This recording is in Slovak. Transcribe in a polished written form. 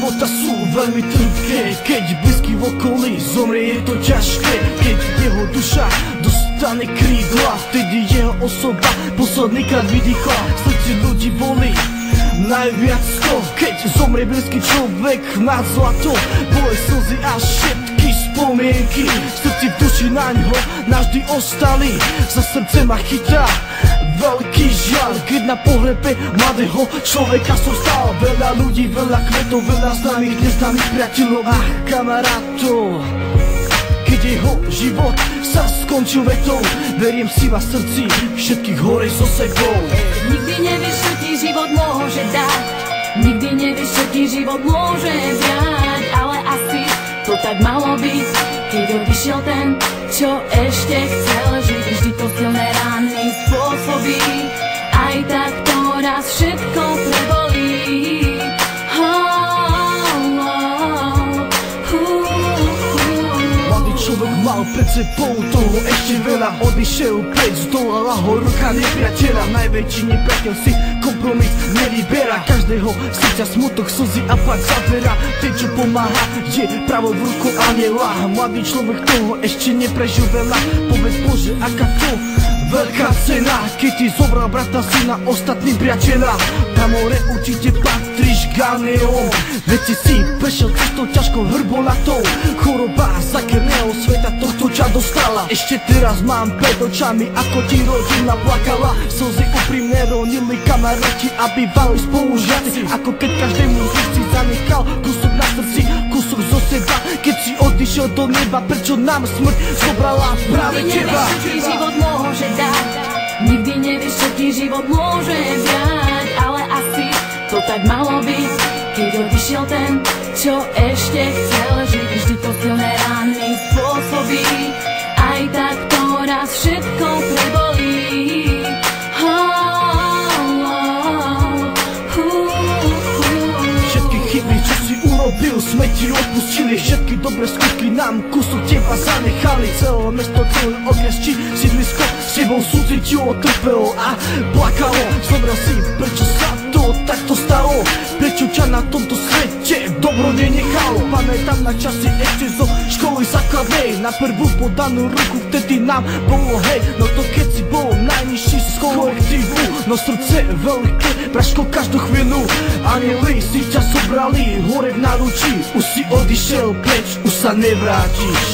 života sú veľmi trpké, keď blízky v okolí zomrie, je to ťažké. Keď jeho duša dostane krídla, vtedy jeho osoba poslednýkrát vydýchla. V srdci ľudí bolí najviac to, keď zomrie blízky človek na zlato. Bolej slzy a všetky spomienky v srdci, v duši naňho navždy ostali. Za srdce ma chytá veľký žiaľ, keď na pohrebe mladého človeka som stál. Veľa ľudí, veľa kvetov, veľa známych, neznámych priateľov a kamarátov. Keď jeho život sa skončil vetou, veriem si vás v srdci, všetkých hore so sebou. Nikdy nevieš, čo ti život môže dať, nikdy nevieš, čo ti život môže vziať, ale asi to tak malo byť, keď odišiel ten, čo ešte chcel žiť. Vždy to silné rány spôsobí, aj tak to raz všetko prebolí. Človek mal pred sebou toho ešte veľa, odišiel preč, zdolala ho ruka nepriateľa. Najväčší nepriateľ si kompromis nevyberá, každého srdca smutok, slzy a plak zabera. Ten, čo pomáha, je pravou rukou aniela. Mladý človek toho ešte neprežil veľa, povedz Bože, aká to veľká cena, keď ti zobral brata, syna, ostatní priateľa. Na more určite patríš ganeom, veď si prešiel cestou ťažkou hrbolatou. Choroba zakrného sveta tohto ťa dostala. Ešte teraz mám pred očami, ako ti rodina plakala. Slzy úprimne ronili kamaráti a bývali spolužiaci, ako keď každému si zanechal kúsok na srdci, kúsok zo seba. Keď si odišiel do neba, prečo nám smrť zobrala práve teba? Nikdy nevieš, čo ti život môže vziať, ale asi to tak malo byť, keď odišiel ten, čo ešte chcel žiť. Vždy to silné rány spôsobí, aj tak to raz všetko prebolí. Všetky chyby, čo si urobil, sme ti odpustili. Všetky dobré skutky nám kúsok teba zanechali. Celé mesto, celý okres či sídlisko s tebou súcitilo, trpelo a plakalo. Zobral si, prečo sa to takto stalo, prečo ťa na tomto svete dobro nenechalo. Pamätám na časy ešte zo školy základnej, na prvú podanú ruku vtedy nám bolo hej. No to keď si bol najnižší z kolektívu, no srdce veľké praško každú chvíľu. Anieli si ťa zobrali hore v náručí, už si odišiel preč, už sa nevrátiš.